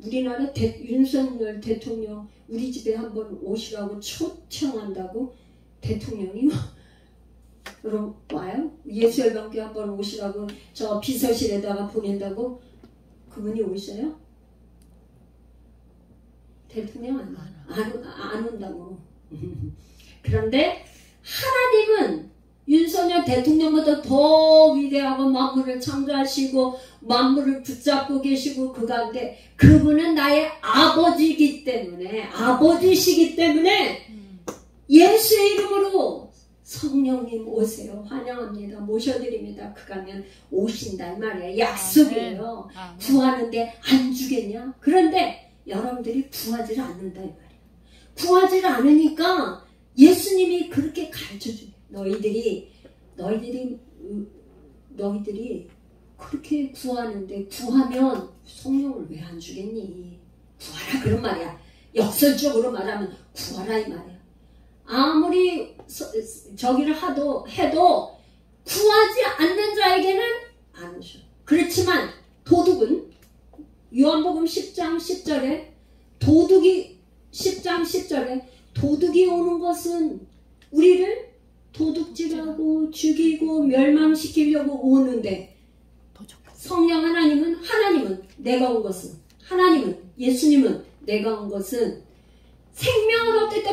우리나라 윤석열 대통령 우리 집에 한번 오시라고 초청한다고 대통령이 그럼 와요? 예수열방교회 한번 오시라고 저 비서실에다가 보낸다고 그분이 오셔요? 대통령 안 온다고. 그런데 하나님은 윤석열 대통령보다 더 위대하고 만물을 창조하시고 만물을 붙잡고 계시고 그 가운데 그분은 나의 아버지이기 때문에 아버지시기 때문에 예수의 이름으로 성령님 오세요. 환영합니다. 모셔드립니다. 그가면 오신다 이 말이에요. 약속이에요. 구하는데 안 주겠냐? 그런데 여러분들이 구하지를 않는다 이 말이에요. 구하지를 않으니까 예수님이 그렇게 가르쳐줘요. 너희들이 그렇게 구하는데 구하면 성령을 왜 안 주겠니? 구하라 그런 말이야. 역설적으로 말하면 구하라 이 말이야. 아무리 저기를 해도 구하지 않는 자에게는 안 오셔. 그렇지만 도둑은 요한복음 10장 10절에 도둑이 오는 것은 우리를 도둑질하고 죽이고 멸망시키려고 오는데 성령 하나님은 내가 온 것은 예수님은 내가 온 것은 생명을 얻을 때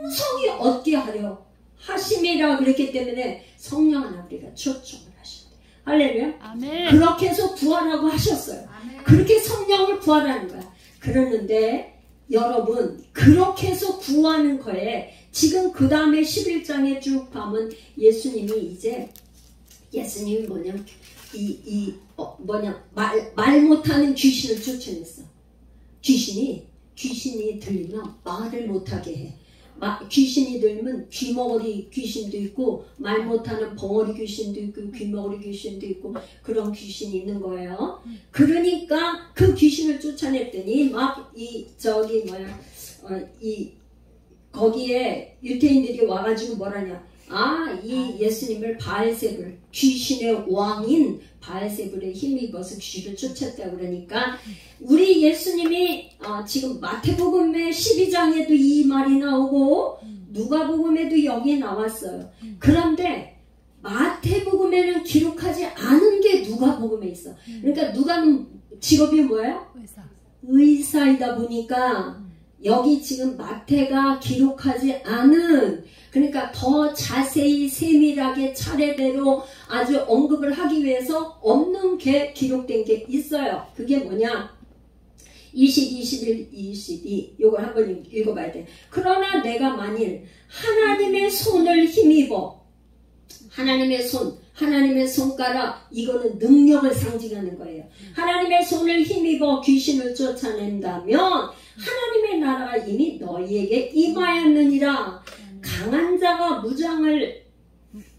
풍성히 얻게 하려 하심이라 그랬기 때문에 성령 하나 우리가 초청을 하셨대. 할렐루야. 아멘. 그렇게 해서 구하라고 하셨어요. 아멘. 그렇게 성령을 구하라는 거야. 그러는데 여러분 그렇게 해서 구하는 거에 지금 그 다음에 11장에 쭉 가면 예수님이 말 못하는 귀신을 쫓아냈어. 귀신이 들리면 말을 못하게 해. 귀신이 들면 귀머거리 귀신도 있고 말 못하는 벙어리 귀신도 있고 귀머거리 귀신도 있고 그런 귀신이 있는 거예요. 그러니까 그 귀신을 쫓아냈더니 거기에 유태인들이 와가지고 뭐라냐. 이 예수님을 바알세불, 귀신의 왕인 바알세불에 힘입어서 귀신을 쫓았다 그러니까 우리 예수님이 지금 마태복음의 12장에도 이 말이 나오고 누가복음에도 여기 나왔어요. 그런데 마태복음에는 기록하지 않은 게 누가복음에 있어. 그러니까 누가는 직업이 뭐예요? 의사이다 보니까 여기 지금 마태가 기록하지 않은, 그러니까 더 자세히 세밀하게 차례대로 아주 언급을 하기 위해서 없는 게 기록된 게 있어요. 그게 뭐냐? 20, 21, 22 요걸 한번 읽어봐야 돼. 그러나 내가 만일 하나님의 손을 힘입어, 하나님의 손가락, 이거는 능력을 상징하는 거예요. 하나님의 손을 힘입어 귀신을 쫓아낸다면 하나님의 나라가 이미 너희에게 임하였느니라. 강한 자가 무장을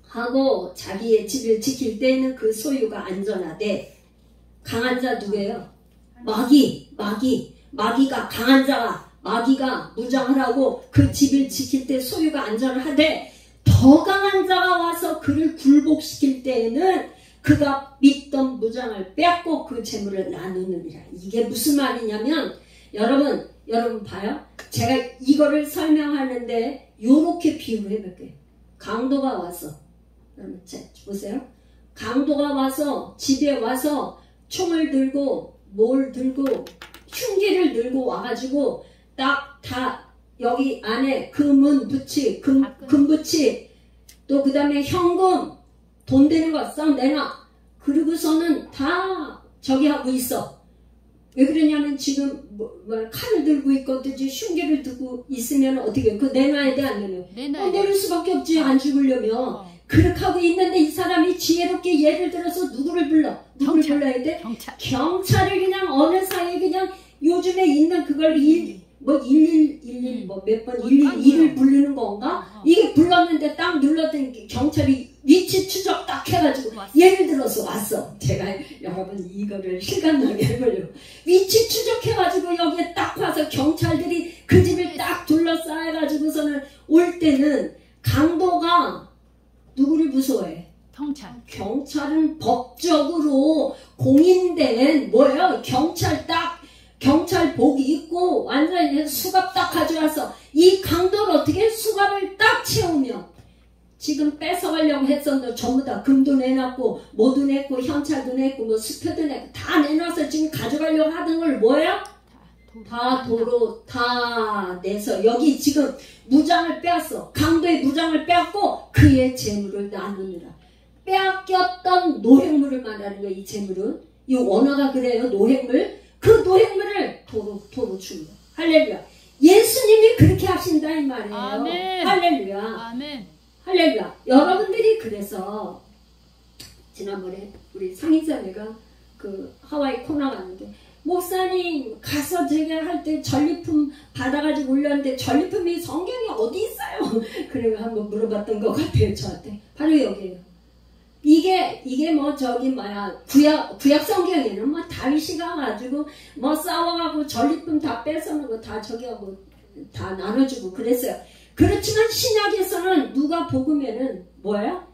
하고 자기의 집을 지킬 때에는 그 소유가 안전하되, 강한 자 누구예요? 마귀가 강한 자가, 마귀가 무장을 하고 그 집을 지킬 때 소유가 안전하되, 더 강한 자가 와서 그를 굴복시킬 때에는 그가 믿던 무장을 빼앗고 그 재물을 나누느니라. 이게 무슨 말이냐면, 여러분 봐요. 제가 이거를 설명하는데 요렇게 비유를 해볼게요. 강도가 와서, 여러분 보세요. 강도가 와서 집에 와서 총을 들고 흉기를 들고 와가지고 딱 다 여기 안에 금붙이 또 그 다음에 현금 돈 되는 거 싹 내놔. 그리고서는 다 저기 하고 있어. 왜 그러냐면 지금 칼을 들고 있거든지 흉기를 들고 있으면 어떻게 그거 내놔야 돼 안 내놔? 내릴 수밖에 없지. 안 죽으려면. 그렇게 하고 있는데 이 사람이 지혜롭게 예를 들어서 누구를 불러야 돼? 경찰을 그냥 어느 사이에 그냥 요즘에 있는 그걸 111 부르는 건가? 이게 불렀는데 딱 눌렀더니 경찰이 위치 추적 딱 해가지고 예를 들어서 왔어. 제가 여러분 이거를 실감나게 해보려고 위치 추적해가지고 여기에 딱 와서 경찰들이 그 집을 딱 둘러싸여가지고서는 올 때는 강도가 누구를 무서워해? 경찰은 법적으로 공인된 뭐예요? 경찰복 입고 완전히 수갑 딱 가져와서 이 강도를 어떻게 수갑을 딱 채우면 지금 뺏어가려고 했었는데 전부 다 금도 내놨고 뭐도 냈고 현찰도 냈고 뭐 수표도 냈고 다 내놔서 지금 가져가려고 하던 걸 뭐예요? 다 도로 다 내서 여기 지금 무장을 빼앗어. 강도의 무장을 빼앗고 그의 재물을 나누느라. 빼앗겼던 노획물을 말하는 거예요. 이 재물은. 이 원어가 그래요. 노획물. 그 노획물을 도로 주는 거예요. 할렐루야. 예수님이 그렇게 하신다 이 말이에요. 아멘. 할렐루야. 아멘. 할렐루야. 여러분들이 그래서 지난번에 우리 상인자매가 그 하와이 코나 갔는데 목사님 가서 제가 할 때 전리품 받아가지고 올렸는데 전리품이 성경에 어디 있어요? 그래서 한번 물어봤던 것 같아요. 저한테. 바로 여기에요. 이게 뭐 저기 뭐야 구약 성경에는 뭐 다윗이 가가지고 뭐 싸워가고 전리품 다 뺏어놓고 다 저기 하고 다 나눠주고 그랬어요. 그렇지만 신약에서는 누가복음에는 뭐예요?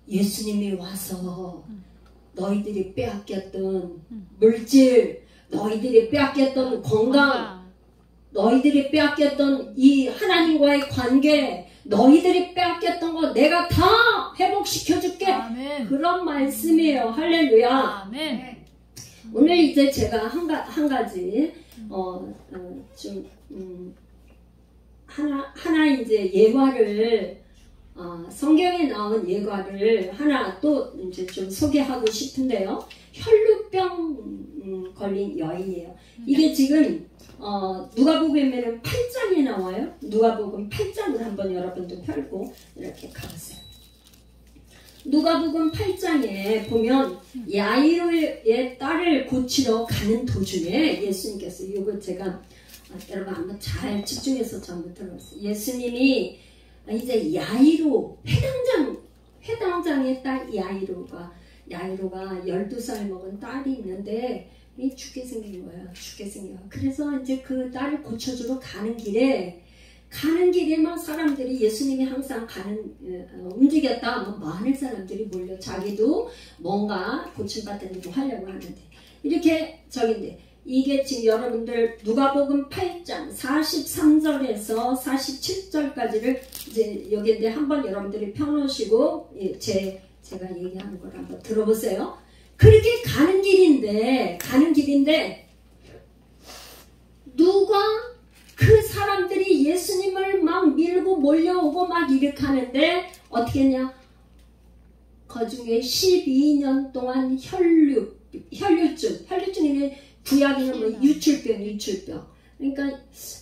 예수님이 와서 너희들이 빼앗겼던 물질, 너희들이 빼앗겼던 건강, 너희들이 빼앗겼던 이 하나님과의 관계, 너희들이 빼앗겼던 거 내가 다 회복시켜줄게. 아멘. 그런 말씀이에요. 할렐루야. 아멘. 오늘 이제 제가 한 가지 하나 이제 예화를 성경에 나온 예화를 하나 또 이제 좀 소개하고 싶은데요. 혈루병 걸린 여인이에요. 이게 지금 누가복음에는 8장에 나와요. 누가복음 8장을 한번 여러분도 펴고 이렇게 가보세요. 누가복음 8장에 보면 야이로의 딸을 고치러 가는 도중에 예수님께서 이거 제가 여러분 한번 잘 집중해서 전부 들어보세요. 예수님이 이제 야이로 회당장의 딸 야이로가 12살 먹은 딸이 있는데 죽게 생긴 거예요. 그래서 이제 그 딸을 고쳐주러 가는 길에만 사람들이 예수님이 항상 움직였다. 많은 사람들이 몰려 자기도 뭔가 고침받는 거 하려고 하는데 이렇게 저긴데 이게 지금 여러분들 누가복음 8장 43절에서 47절까지를 이제 여기인데 한번 여러분들이 펴놓으시고 제가 얘기하는 걸 한번 들어보세요. 그렇게 가는 길인데 누가 그 사람들이 예수님을 막 밀고 몰려오고 막 이렇게 하는데 어떻게 했냐? 그 중에 12년 동안 혈류증이 구약에는 뭐 유출병. 그러니까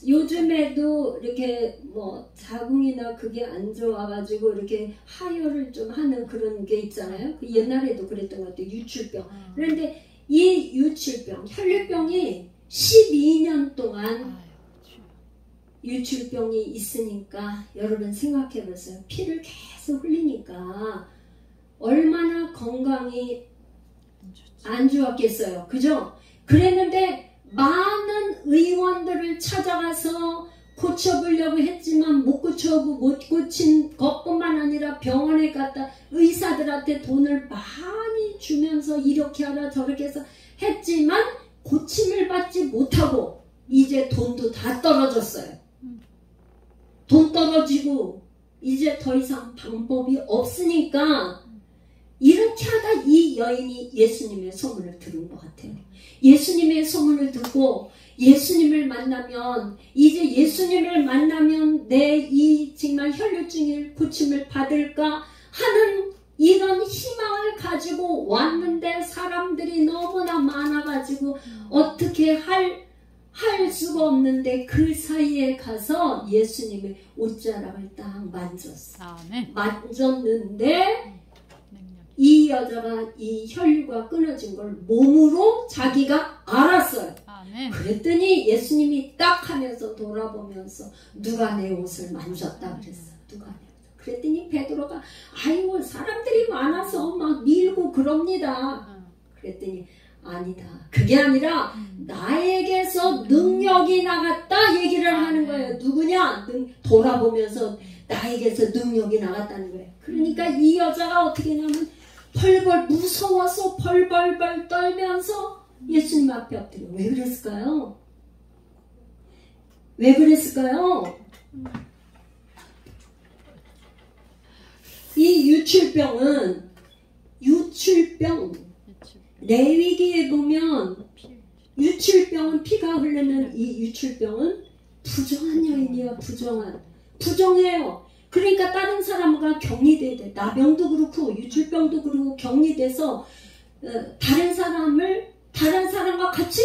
요즘에도 이렇게 뭐 자궁이나 그게 안 좋아가지고 이렇게 하혈을 좀 하는 그런 게 있잖아요. 그 옛날에도 그랬던 것 같아요. 유출병. 그런데 이 유출병, 혈류병이 12년 동안 유출병이 있으니까 여러분 생각해 보세요. 피를 계속 흘리니까 얼마나 건강이 안 좋았겠어요. 그죠? 그랬는데 많은 의원들을 찾아가서 고쳐보려고 했지만 못 고친 것뿐만 아니라 병원에 갔다 의사들한테 돈을 많이 주면서 이렇게 하라 저렇게 해서 했지만 고침을 받지 못하고 이제 돈도 다 떨어졌어요. 돈 떨어지고 이제 더 이상 방법이 없으니까 이렇게 하다 이 여인이 예수님의 소문을 들은 것 같아요. 예수님의 소문을 듣고 예수님을 만나면 내 이 정말 혈류증을 고침을 받을까 하는 이런 희망을 가지고 왔는데 사람들이 너무나 많아가지고 어떻게 할 수가 없는데 그 사이에 가서 예수님의 옷자락을 딱 만졌어. 만졌는데 이 여자가 이 혈류가 끊어진 걸 몸으로 자기가 알았어요. 그랬더니 예수님이 딱 하면서 돌아보면서 누가 내 옷을 만졌다 그랬어. 그랬더니 베드로가 아이고 사람들이 많아서 막 밀고 그럽니다. 그랬더니 아니다. 그게 아니라 나에게서 능력이 나갔다 얘기를 하는 거예요. 누구냐? 돌아보면서 나에게서 능력이 나갔다는 거예요. 그러니까 이 여자가 어떻게 하냐면 벌벌 무서워서 벌벌벌 떨면서 예수님 앞에 엎드려. 왜 그랬을까요? 이 유출병은 레위기에 보면 유출병은 피가 흐르는 이 유출병은 부정한 여인이야. 부정해요. 그러니까 다른 사람과 격리돼야 돼. 나병도 그렇고 유출병도 그렇고 격리돼서 다른 사람과 같이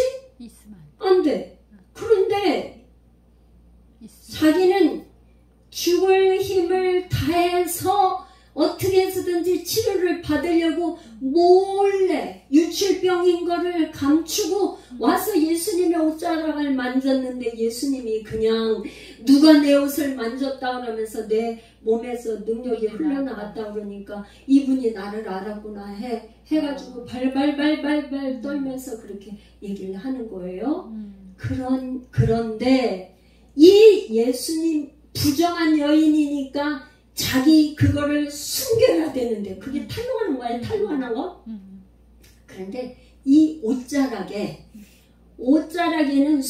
안 돼. 그런데 자기는 죽을 힘을 다해서 병인 거를 감추고 와서 예수님의 옷자락을 만졌는데 예수님이 그냥 누가 내 옷을 만졌다 그러면서 내 몸에서 능력이 흘러나갔다 그러니까 이분이 나를 알았구나 해가지고 발발발발발 떨면서 그렇게 얘기를 하는 거예요. 그런데 이 예수님 부정한 여인이니까 자기 그거를 숨겨야 되는데 그게 탈로하는 거예요. 탈로하는 거. 그런데 이 옷자락에는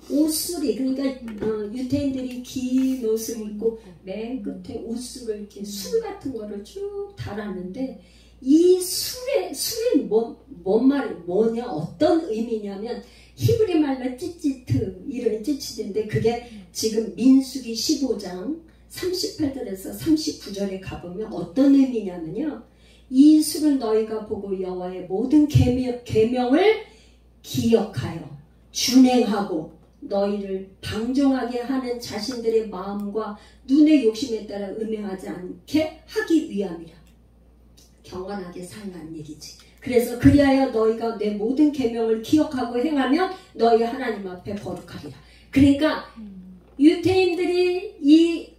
옷술이 그러니까 유태인들이 긴 옷을 입고 맨 끝에 옷술을 이렇게 술 같은 거를 쭉 달았는데 이 술의 뭔 말이 뭐냐 어떤 의미냐면 히브리 말로 찌찌트 이런 찌찌트인데 그게 지금 민수기 15장 38절에서 39절에 가보면 어떤 의미냐면요. 이 술은 너희가 보고 여호와의 모든 계명을 기억하여 준행하고 너희를 방종하게 하는 자신들의 마음과 눈의 욕심에 따라 음행하지 않게 하기 위함이라. 경건하게 살라는 얘기지. 그래서 그리하여 너희가 내 모든 계명을 기억하고 행하면 너희 하나님 앞에 거룩하리라. 그러니까 유태인들이 이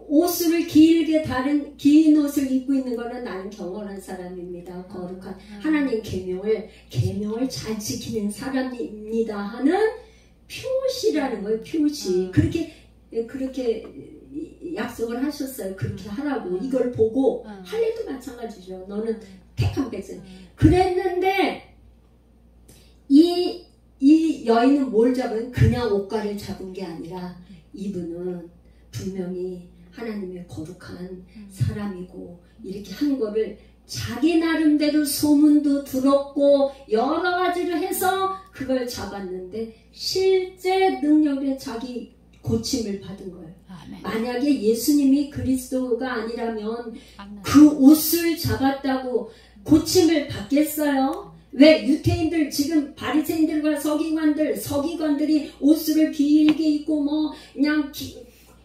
옷을 길게 다른 긴 옷을 입고 있는 거는 나는 경건한 사람입니다. 거룩한 하나님 계명을 잘 지키는 사람입니다 하는 표시라는 거예요. 표시. 그렇게 약속을 하셨어요. 그렇게 하라고. 이걸 보고 할례도 마찬가지죠. 너는 택한 백성. 그랬는데 이 여인은 뭘 잡은? 그냥 옷가를 잡은 게 아니라 이분은 분명히 하나님의 거룩한 사람이고 이렇게 한 거를 자기 나름대로 소문도 들었고 여러 가지를 해서 그걸 잡았는데 실제 능력에 자기 고침을 받은 거예요. 아멘. 만약에 예수님이 그리스도가 아니라면 그 옷을 잡았다고 고침을 받겠어요? 왜 유태인들 지금 바리새인들과 서기관들이 옷을 길게 입고 뭐 그냥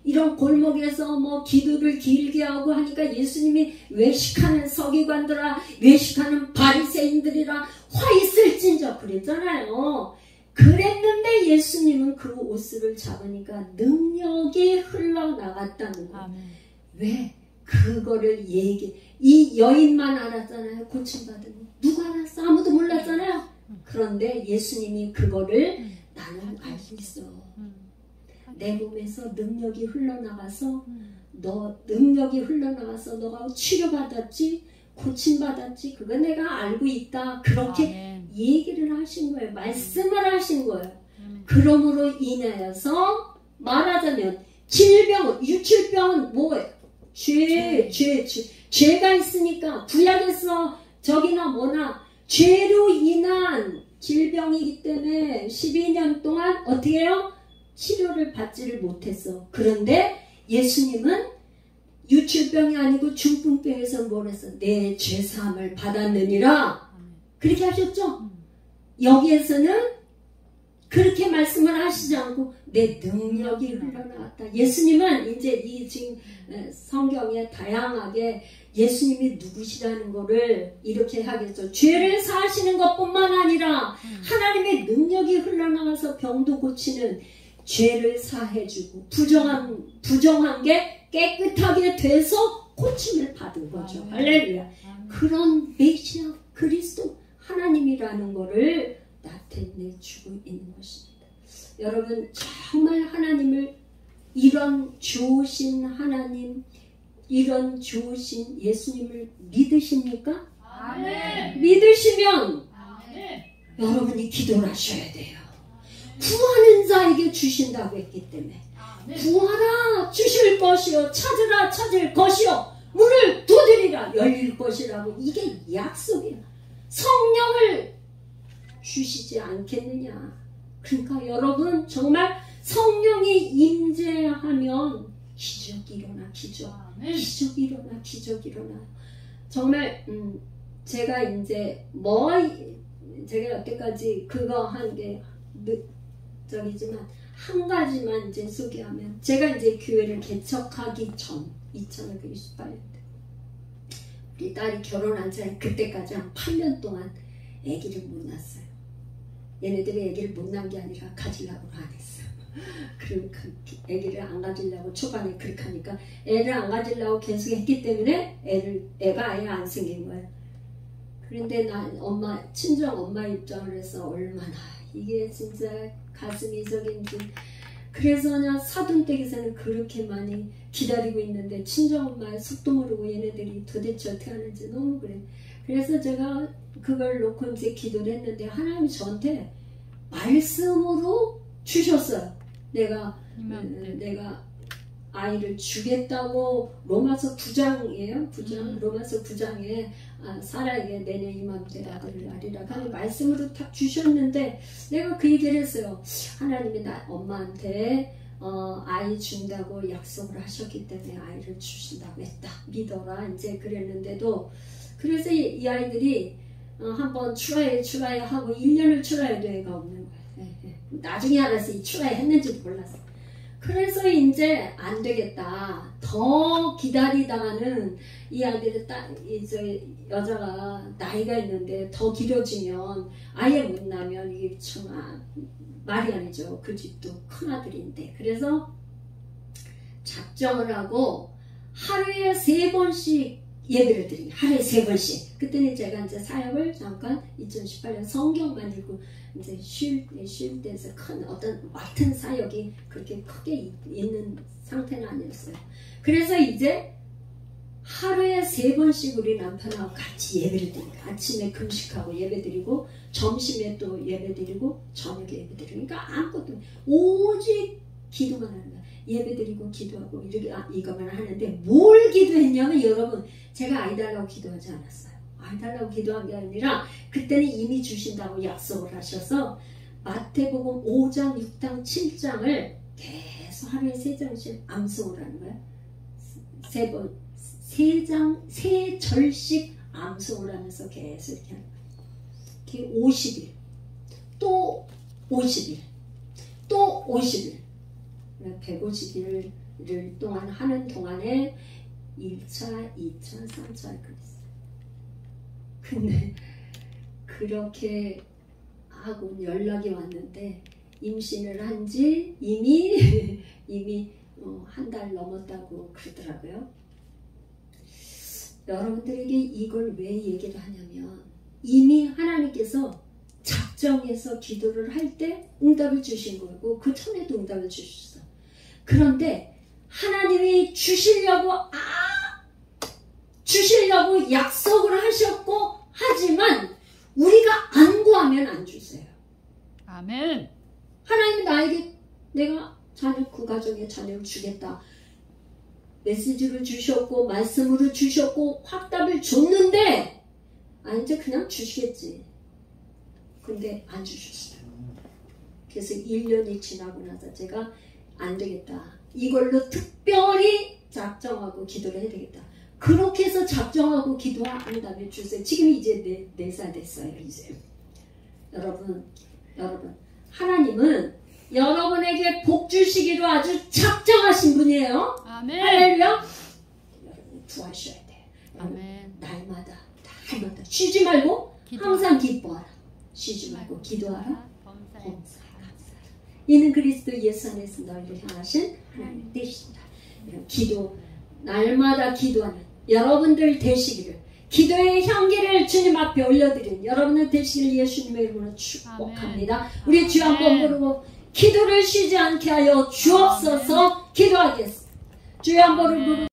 이런 골목에서 뭐 기도를 길게 하고 하니까 예수님이 외식하는 서기관들아 외식하는 바리새인들이라 화 있을진저 그랬잖아요. 그랬는데 예수님은 그 옷을 잡으니까 능력이 흘러나갔다는 거예요. 왜? 그거를 이 여인만 알았잖아요. 고침받은 거. 누가 알았어? 아무도 몰랐잖아요. 그런데 예수님이 그거를 나는 알고 있어. 내 몸에서 능력이 흘러나가서 너가 치료받았지? 고침받았지? 그거 내가 알고 있다. 그렇게 얘기를 하신 거예요. 말씀을 하신 거예요. 그러므로 인하여서 말하자면 유출병은 뭐예요? 죄가 있으니까 구약에서 저기나 뭐나 죄로 인한 질병이기 때문에 12년 동안 어떻게 해요? 치료를 받지를 못했어. 그런데 예수님은 유출병이 아니고 중풍병에서 뭘 했어? 내 죄사함을 받았느니라. 그렇게 하셨죠? 여기에서는 그렇게 말씀을 하시지 않고 내 능력이 흘러나왔다. 예수님은 이제 이 지금 성경에 다양하게 예수님이 누구시라는 거를 이렇게 하겠죠. 죄를 사하시는 것뿐만 아니라 하나님의 능력이 흘러나와서 병도 고치는 죄를 사해주고 부정한 게 깨끗하게 돼서 고침을 받은 거죠. 할렐루야. 그런 메시아 그리스도 하나님이라는 거를 나타내주고 있는 것입니다. 여러분 정말 하나님을 이런 좋으신 하나님 이런 좋으신 예수님을 믿으십니까? 아멘. 믿으시면 아멘. 여러분이 기도를 하셔야 돼요. 구하는 자에게 주신다고 했기 때문에 구하라 주실 것이요 찾으라 찾을 것이요 문을 두드리라 열릴 것이라고. 이게 약속이야. 성령을 주시지 않겠느냐. 그러니까 여러분 정말 성령이 임재하면 기적이 일어나. 기적이 일어나. 정말 제가 이제 제가 여태까지 그거 한 게 저기지만 한 가지만 이제 소개하면 제가 이제 교회를 개척하기 전 2068년대 우리 딸이 결혼한 지 그때까지 한 8년 동안 아기를 못 낳았어요. 얘네들이 아기를 못 낳은 게 아니라 가지려고 안 했어요. 그러니까 아기를 안 가지려고 초반에 그렇게 하니까 애를 안 가지려고 계속 했기 때문에 애가 아예 안 생긴 거예요. 그런데 난 친정 엄마 입장을 해서 얼마나 이게 진짜 가슴이 저긴지. 그래서 그냥 사돈댁에서는 그렇게 많이 기다리고 있는데 친정엄마의 속도 모르고 얘네들이 도대체 어떻게 하는지 너무 그래. 그래서 제가 그걸 놓고 이제 기도를 했는데 하나님이 저한테 말씀으로 주셨어요. 내가 아이를 주겠다고 로마서 9장이에요. 9장 로마서 9장에 사라에게 내년 이맘때 아들을 낳으리라 하는 말씀으로 딱 주셨는데 내가 그 얘기를 했어요. 하나님이 엄마한테 아이 준다고 약속을 하셨기 때문에 아이를 주신다고 했다. 믿어라. 이제 그랬는데도 그래서 이 아이들이 한번 추라해 하고 1년을 추라해도 애가 없는 거예요. 나중에 알아서 이 추라해 했는지도 몰랐어. 그래서 이제 안 되겠다. 더 기다리다가는 이 아들의 여자가 나이가 있는데 더 길어지면 아예 못 나면 이게 참 말이 아니죠. 그 집도 큰 아들인데. 그래서 작정을 하고 하루에 3번씩 예배를 드리기. 하루에 3번씩. 그때는 제가 이제 사역을 잠깐 2018년 성경만 읽고 이제 쉴 때에서 큰 어떤 맡은 사역이 그렇게 크게 있는 상태는 아니었어요. 그래서 이제 하루에 3번씩 우리 남편하고 같이 예배를 드리고 아침에 금식하고 예배 드리고 점심에 또 예배 드리고 저녁에 예배 드리고 그러니까 아무것도 오직 기도만 하는 거예요. 예배 드리고 기도하고 이렇게 이것만 하는데 뭘 기도했냐면 여러분 제가 아이 달라고 기도하지 않았어요. 아이 달라고 기도한 게 아니라 그때는 이미 주신다고 약속을 하셔서 마태복음 5장, 6장, 7장을 계속 하루에 3장씩 암송을 하는 거예요. 3절씩 암송을 하면서 계속 이렇게 하는 거예요. 50일, 또 50일, 또 50일. 150일 동안 하는 동안에 1차, 2차, 3차를 그랬어요. 근데 그렇게 하고 연락이 왔는데 임신을 한 지 이미 한 달 넘었다고 그러더라고요. 여러분들에게 이걸 왜 얘기를 하냐면 이미 하나님께서 작정해서 기도를 할 때 응답을 주신 거고 그 전에도 응답을 주셨어. 그런데 하나님이 주시려고 약속을 하셨고 하지만 우리가 안 구하면 안 주세요. 아멘. 하나님이 나에게 내가 그 가정에 자녀를 주겠다. 메시지를 주셨고 말씀으로 주셨고 확답을 줬는데 이제 그냥 주시겠지. 근데 안 주셨어요. 그래서 1년이 지나고 나서 제가 안 되겠다. 이걸로 특별히 작정하고 기도를 해야 되겠다. 그렇게 해서 작정하고 기도한 다음에 주세요. 지금 이제 4살 됐어요. 이제 여러분 하나님은 여러분에게 복 주시기로 아주 작정하신 분이에요. 아멘. 할렐루야. 여러분 구하셔야 돼요. 아멘. 날마다 쉬지 말고 항상 기뻐하라. 쉬지 말고 기도하라. 범사하라. 이는 그리스도 예수 안에서 너희를 향하신 하나님의 뜻이다. 기도 날마다 기도하는 여러분들 되시기를 기도의 향기를 주님 앞에 올려드린 여러분들 되시기를 예수님의 이름으로 축복합니다. 아멘. 우리 주 한번 부르고 기도를 쉬지 않게 하여 주옵소서. 기도하겠습니다. 주여 한번 부르고